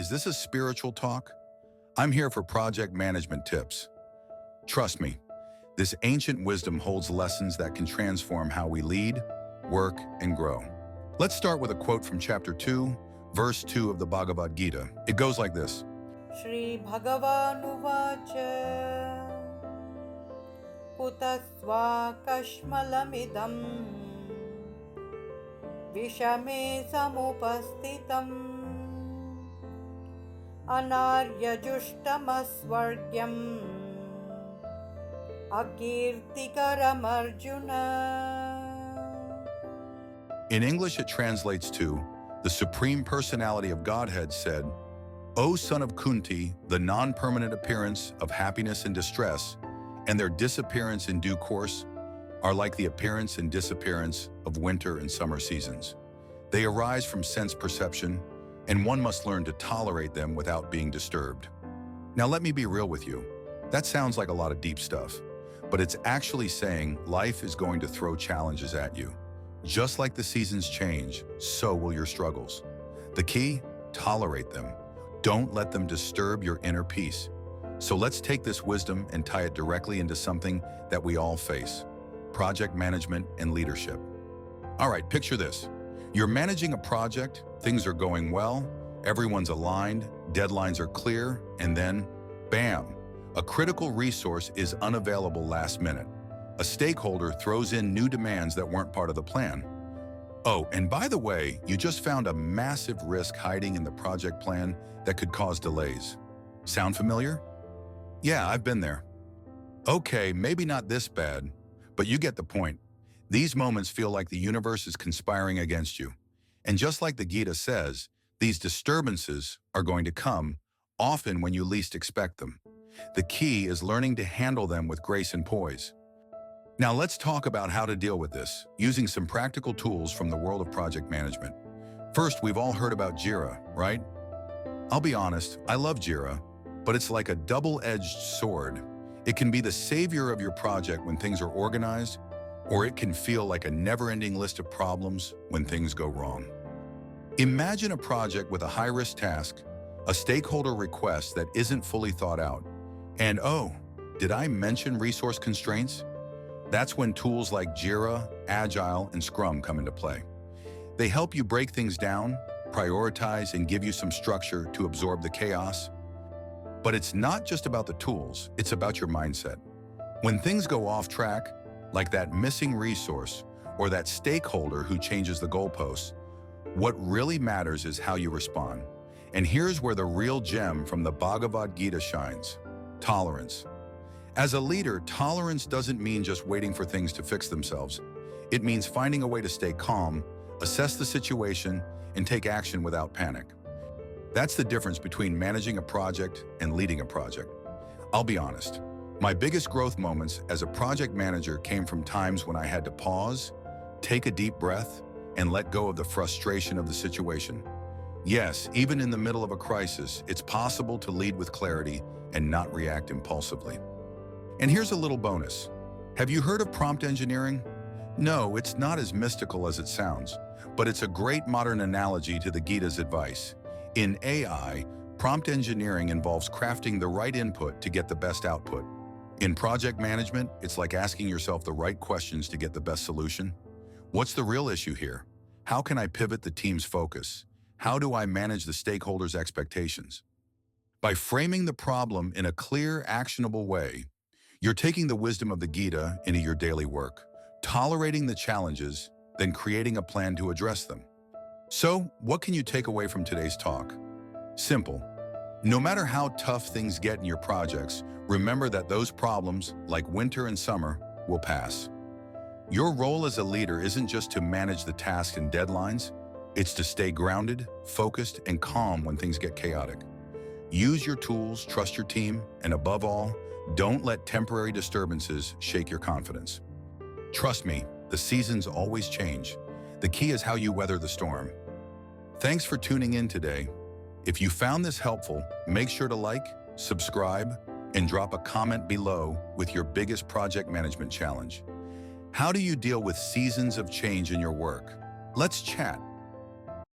is this a spiritual talk? I'm here for project management tips. Trust me, this ancient wisdom holds lessons that can transform how we lead, work, and grow. Let's start with a quote from chapter 2, verse 2 of the Bhagavad Gita. It goes like this. Shri Bhagavanuvacha Kutasva kashmalamidam Vishame samupastitam Anaryajushtamasvargyam Akirtikaram Arjuna. In English, it translates to, the Supreme Personality of Godhead said, O son of Kunti, the non-permanent appearance of happiness and distress, and their disappearance in due course, are like the appearance and disappearance of winter and summer seasons. They arise from sense perception, and one must learn to tolerate them without being disturbed. Now let me be real with you. That sounds like a lot of deep stuff, but it's actually saying life is going to throw challenges at you. Just like the seasons change, so will your struggles. The key? Tolerate them. Don't let them disturb your inner peace. So let's take this wisdom and tie it directly into something that we all face: project management and leadership. All right, picture this. You're managing a project, things are going well, everyone's aligned, deadlines are clear, and then, bam, a critical resource is unavailable last minute. A stakeholder throws in new demands that weren't part of the plan. Oh, and by the way, you just found a massive risk hiding in the project plan that could cause delays. Sound familiar? Yeah, I've been there. Okay, maybe not this bad, but you get the point. These moments feel like the universe is conspiring against you. And just like the Gita says, these disturbances are going to come, often when you least expect them. The key is learning to handle them with grace and poise. Now let's talk about how to deal with this, using some practical tools from the world of project management. First, we've all heard about Jira, right? I'll be honest, I love Jira, but it's like a double-edged sword. It can be the savior of your project when things are organized, or it can feel like a never-ending list of problems when things go wrong. Imagine a project with a high-risk task, a stakeholder request that isn't fully thought out, and oh, did I mention resource constraints? That's when tools like Jira, Agile, and Scrum come into play. They help you break things down, prioritize, and give you some structure to absorb the chaos. But it's not just about the tools, it's about your mindset. When things go off track, like that missing resource or that stakeholder who changes the goalposts, what really matters is how you respond. And here's where the real gem from the Bhagavad Gita shines: tolerance. As a leader, tolerance doesn't mean just waiting for things to fix themselves. It means finding a way to stay calm, assess the situation, and take action without panic. That's the difference between managing a project and leading a project. I'll be honest, my biggest growth moments as a project manager came from times when I had to pause, take a deep breath, and let go of the frustration of the situation. Yes, even in the middle of a crisis, it's possible to lead with clarity and not react impulsively. And here's a little bonus. Have you heard of prompt engineering? No, it's not as mystical as it sounds, but it's a great modern analogy to the Gita's advice. In AI, prompt engineering involves crafting the right input to get the best output. In project management, it's like asking yourself the right questions to get the best solution. What's the real issue here? How can I pivot the team's focus? How do I manage the stakeholders' expectations? By framing the problem in a clear, actionable way, you're taking the wisdom of the Gita into your daily work, tolerating the challenges, then creating a plan to address them. So, what can you take away from today's talk? Simple. No matter how tough things get in your projects, remember that those problems, like winter and summer, will pass. Your role as a leader isn't just to manage the tasks and deadlines, it's to stay grounded, focused, and calm when things get chaotic. Use your tools, trust your team, and above all, don't let temporary disturbances shake your confidence. Trust me, the seasons always change. The key is how you weather the storm. Thanks for tuning in today. If you found this helpful, make sure to like, subscribe, and drop a comment below with your biggest project management challenge. How do you deal with seasons of change in your work? Let's chat.